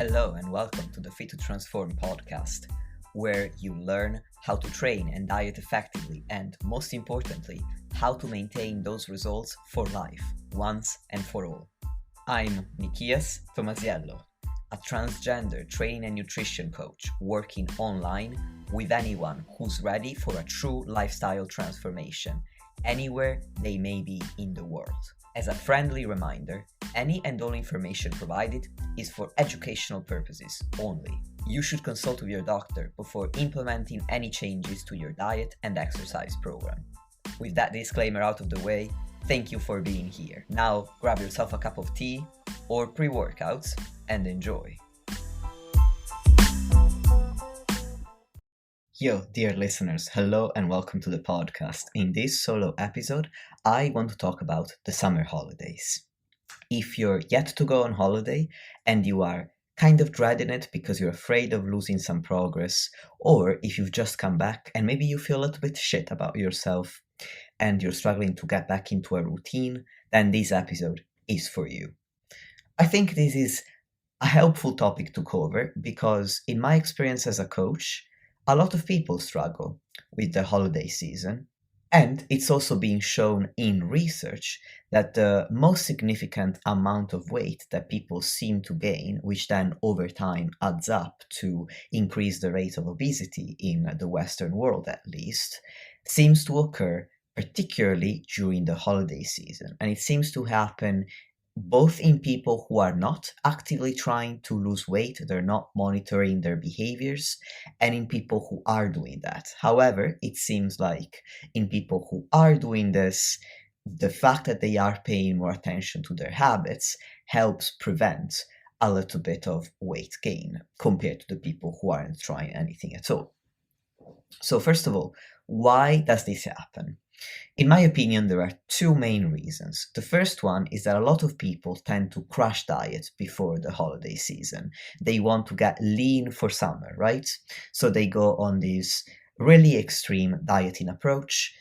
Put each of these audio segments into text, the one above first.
Hello and welcome to the Fit to Transform podcast, where you learn how to train and diet effectively and, most importantly, how to maintain those results for life, once and for all. I'm Nikias Tomasiello, a transgender training and nutrition coach working online with anyone who's ready for a true lifestyle transformation, anywhere they may be in the world. As a friendly reminder, any and all information provided is for educational purposes only. You should consult with your doctor before implementing any changes to your diet and exercise program. With that disclaimer out of the way, thank you for being here. Now grab yourself a cup of tea or pre-workouts and enjoy. Yo, dear listeners, hello and welcome to the podcast. In this solo episode, I want to talk about the summer holidays. If you're yet to go on holiday and you are kind of dreading it because you're afraid of losing some progress, or if you've just come back and maybe you feel a little bit shit about yourself and you're struggling to get back into a routine, then this episode is for you. I think this is a helpful topic to cover because in my experience as a coach, a lot of people struggle with the holiday season, and it's also being shown in research that the most significant amount of weight that people seem to gain, which then over time adds up to increase the rate of obesity in the Western world at least, seems to occur particularly during the holiday season. And it seems to happen both in people who are not actively trying to lose weight, they're not monitoring their behaviors, and in people who are doing that. However, it seems like in people who are doing this, the fact that they are paying more attention to their habits helps prevent a little bit of weight gain compared to the people who aren't trying anything at all. So first of all, why does this happen? In my opinion, there are two main reasons. The first one is that a lot of people tend to crash diet before the holiday season. They want to get lean for summer, right? So they go on this really extreme dieting approach.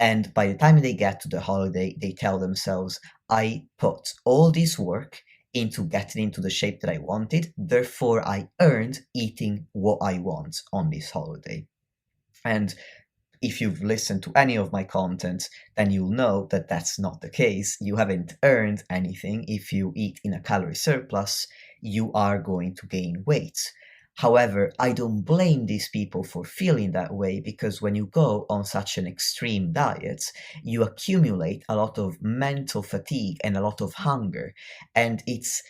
And by the time they get to the holiday, they tell themselves, I put all this work into getting into the shape that I wanted. Therefore, I earned eating what I want on this holiday. And if you've listened to any of my content, then you'll know that that's not the case. You haven't earned anything. If you eat in a calorie surplus, you are going to gain weight. However, I don't blame these people for feeling that way because when you go on such an extreme diet, you accumulate a lot of mental fatigue and a lot of hunger. And it's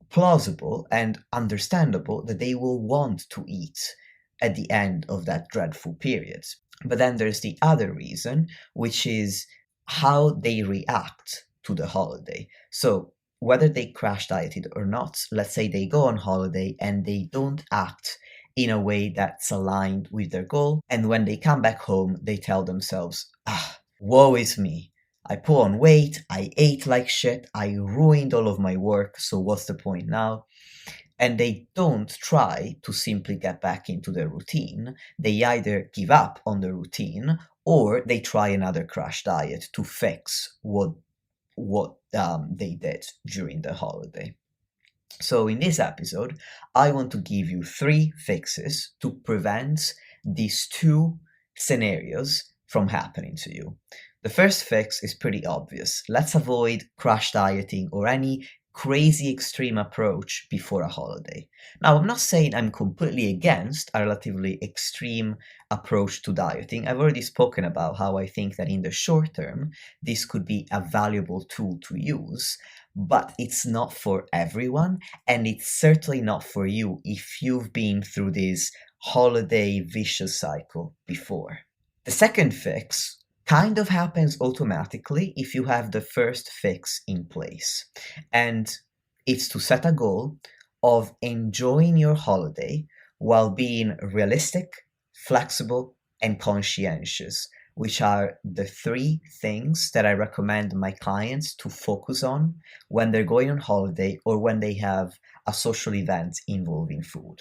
plausible and understandable that they will want to eat at the end of that dreadful period. But then there's the other reason, which is how they react to the holiday. So whether they crash dieted or not, let's say they go on holiday and they don't act in a way that's aligned with their goal. And when they come back home, they tell themselves, woe is me. I put on weight, I ate like shit, I ruined all of my work, so what's the point now? And they don't try to simply get back into their routine. They either give up on the routine or they try another crash diet to fix what they did during the holiday. So in this episode, I want to give you 3 fixes to prevent these 2 scenarios from happening to you. The first fix is pretty obvious. Let's avoid crash dieting or any crazy extreme approach before a holiday. Now, I'm not saying I'm completely against a relatively extreme approach to dieting. I've already spoken about how I think that in the short term, this could be a valuable tool to use, but it's not for everyone, and it's certainly not for you if you've been through this holiday vicious cycle before. The second fix kind of happens automatically if you have the first fix in place. And it's to set a goal of enjoying your holiday while being realistic, flexible, and conscientious, which are the 3 things that I recommend my clients to focus on when they're going on holiday or when they have a social event involving food.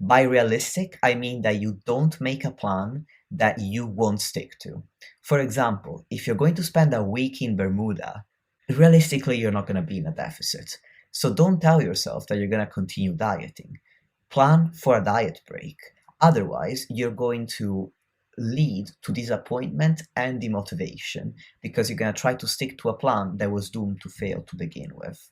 By realistic, I mean that you don't make a plan that you won't stick to. For example, if you're going to spend a week in Bermuda, realistically, you're not going to be in a deficit. So don't tell yourself that you're going to continue dieting. Plan for a diet break. Otherwise, you're going to lead to disappointment and demotivation because you're going to try to stick to a plan that was doomed to fail to begin with.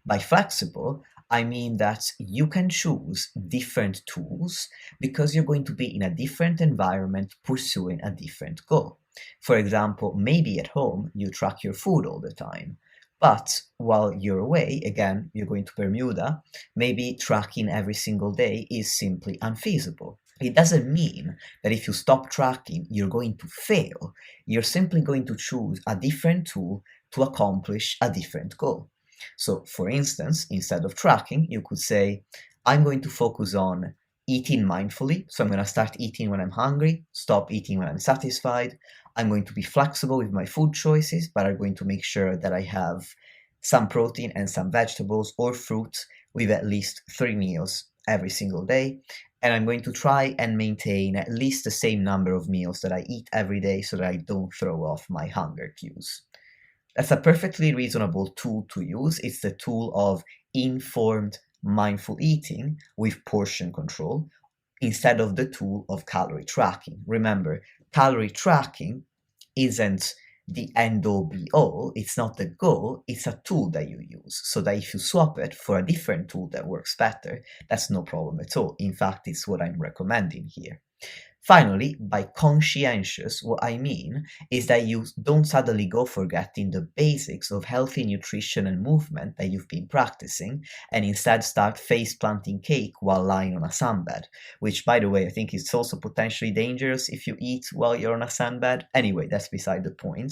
By flexible, I mean that you can choose different tools because you're going to be in a different environment pursuing a different goal. For example, maybe at home you track your food all the time, but while you're away, again, you're going to Bermuda, maybe tracking every single day is simply unfeasible. It doesn't mean that if you stop tracking, you're going to fail. You're simply going to choose a different tool to accomplish a different goal. So, for instance, instead of tracking, you could say, I'm going to focus on eating mindfully. So, I'm going to start eating when I'm hungry, stop eating when I'm satisfied. I'm going to be flexible with my food choices, but I'm going to make sure that I have some protein and some vegetables or fruit with at least 3 meals every single day. And I'm going to try and maintain at least the same number of meals that I eat every day so that I don't throw off my hunger cues. That's a perfectly reasonable tool to use. It's the tool of informed mindful eating with portion control instead of the tool of calorie tracking. Remember, calorie tracking isn't the end all be all, it's not the goal, it's a tool that you use. So that if you swap it for a different tool that works better, that's no problem at all. In fact, it's what I'm recommending here. Finally, by conscientious, what I mean is that you don't suddenly go forgetting the basics of healthy nutrition and movement that you've been practicing and instead start face planting cake while lying on a sunbed, which, by the way, I think is also potentially dangerous if you eat while you're on a sunbed. Anyway, that's beside the point.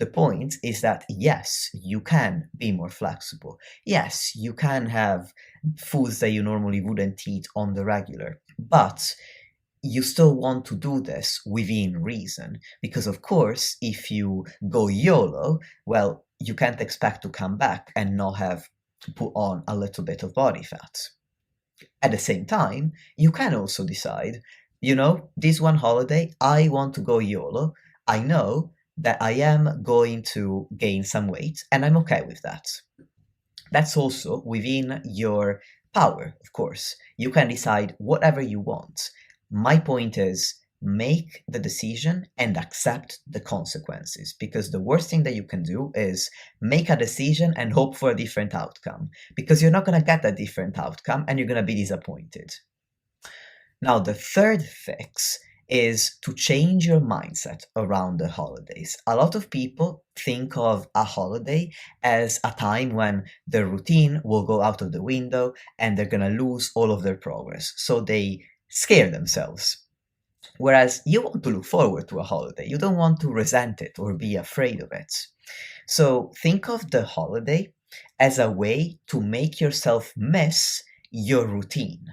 The point is that yes, you can be more flexible. Yes, you can have foods that you normally wouldn't eat on the regular, but you still want to do this within reason. Because, of course, if you go YOLO, well, you can't expect to come back and not have put on a little bit of body fat. At the same time, you can also decide, this one holiday, I want to go YOLO. I know that I am going to gain some weight, and I'm okay with that. That's also within your power, of course. You can decide whatever you want. My point is, make the decision and accept the consequences, because the worst thing that you can do is make a decision and hope for a different outcome, because you're not going to get that different outcome and you're going to be disappointed. Now, the third fix is to change your mindset around the holidays. A lot of people think of a holiday as a time when their routine will go out of the window and they're going to lose all of their progress. So they scare themselves. Whereas you want to look forward to a holiday. You don't want to resent it or be afraid of it. So think of the holiday as a way to make yourself miss your routine.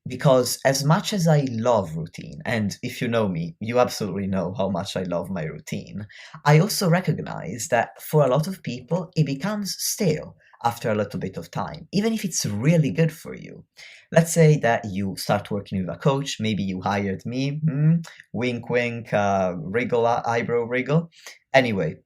Because as much as I love routine, and if you know me, you absolutely know how much I love my routine, I also recognize that for a lot of people, it becomes stale after a little bit of time, even if it's really good for you. Let's say that you start working with a coach, maybe you hired me, wink, wink, wriggle, eyebrow wriggle. Anyway,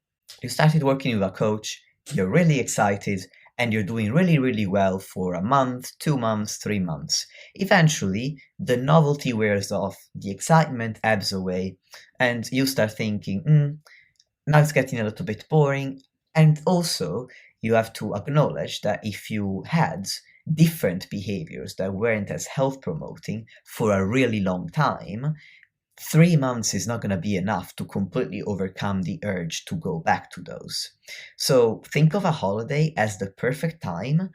you started working with a coach, you're really excited, and you're doing really, really well for a month, 2 months, 3 months. Eventually, the novelty wears off, the excitement ebbs away, and you start thinking, now it's getting a little bit boring. And also, you have to acknowledge that if you had different behaviors that weren't as health promoting for a really long time, 3 months is not going to be enough to completely overcome the urge to go back to those. So think of a holiday as the perfect time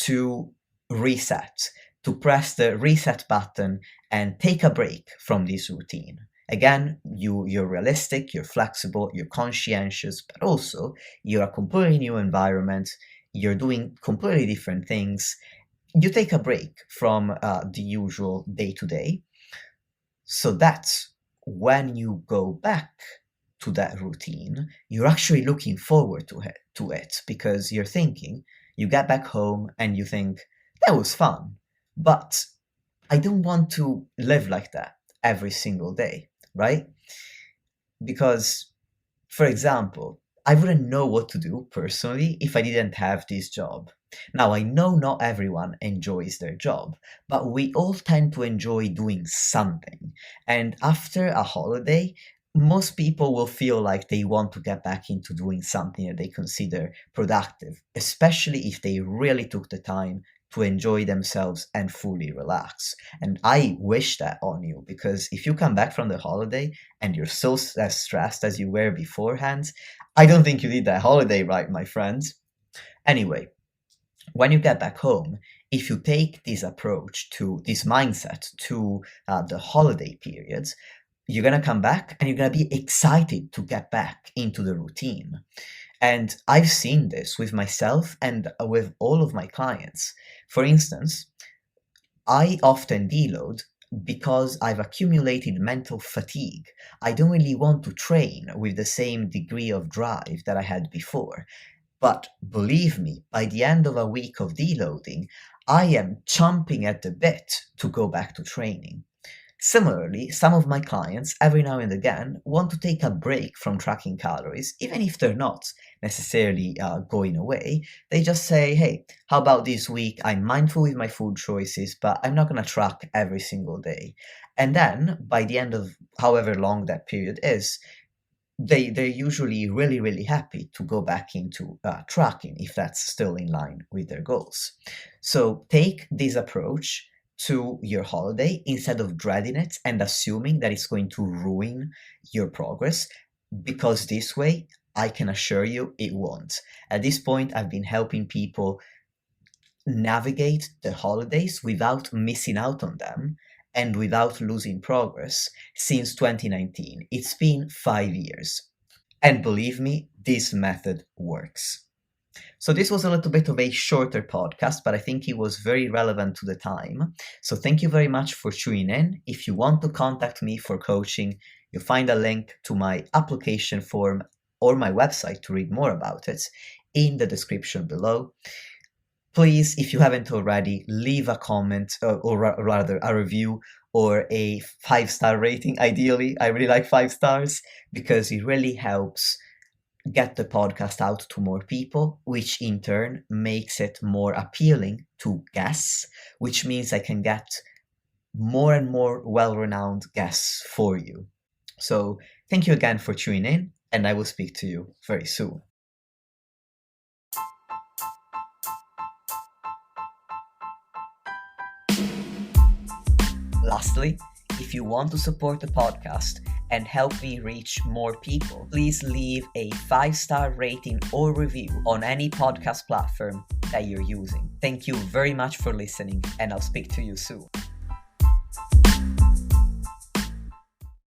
to reset, to press the reset button and take a break from this routine. Again, you're realistic, you're flexible, you're conscientious, but also you're a completely new environment, you're doing completely different things. You take a break from the usual day-to-day, so that when you go back to that routine, you're actually looking forward to it because you're thinking, you get back home and you think, that was fun, but I don't want to live like that every single day, right? Because, for example, I wouldn't know what to do personally if I didn't have this job. Now, I know not everyone enjoys their job, but we all tend to enjoy doing something. And after a holiday, most people will feel like they want to get back into doing something that they consider productive, especially if they really took the time to enjoy themselves and fully relax. And I wish that on you, because if you come back from the holiday and you're so as stressed as you were beforehand, I don't think you did that holiday right, my friends. Anyway, when you get back home, if you take this approach to this mindset to the holiday periods, you're going to come back and you're going to be excited to get back into the routine. And I've seen this with myself and with all of my clients. For instance, I often deload because I've accumulated mental fatigue. I don't really want to train with the same degree of drive that I had before. But believe me, by the end of a week of deloading, I am chomping at the bit to go back to training. Similarly, some of my clients, every now and again, want to take a break from tracking calories, even if they're not necessarily going away. They just say, hey, how about this week? I'm mindful with my food choices, but I'm not going to track every single day. And then, by the end of however long that period is, they're usually really happy to go back into tracking if that's still in line with their goals. So take this approach to your holiday instead of dreading it and assuming that it's going to ruin your progress, because this way I can assure you it won't. At this point, I've been helping people navigate the holidays without missing out on them and without losing progress since 2019. It's been 5 years. And believe me, this method works. So this was a little bit of a shorter podcast, but I think it was very relevant to the time. So thank you very much for tuning in. If you want to contact me for coaching, you'll find a link to my application form or my website to read more about it in the description below. Please, if you haven't already, leave a comment or rather a review or a 5-star rating. Ideally, I really like 5 stars because it really helps get the podcast out to more people, which in turn makes it more appealing to guests, which means I can get more and more well-renowned guests for you. So thank you again for tuning in, and I will speak to you very soon. Lastly, if you want to support the podcast and help me reach more people, please leave a 5-star rating or review on any podcast platform that you're using. Thank you very much for listening, and I'll speak to you soon.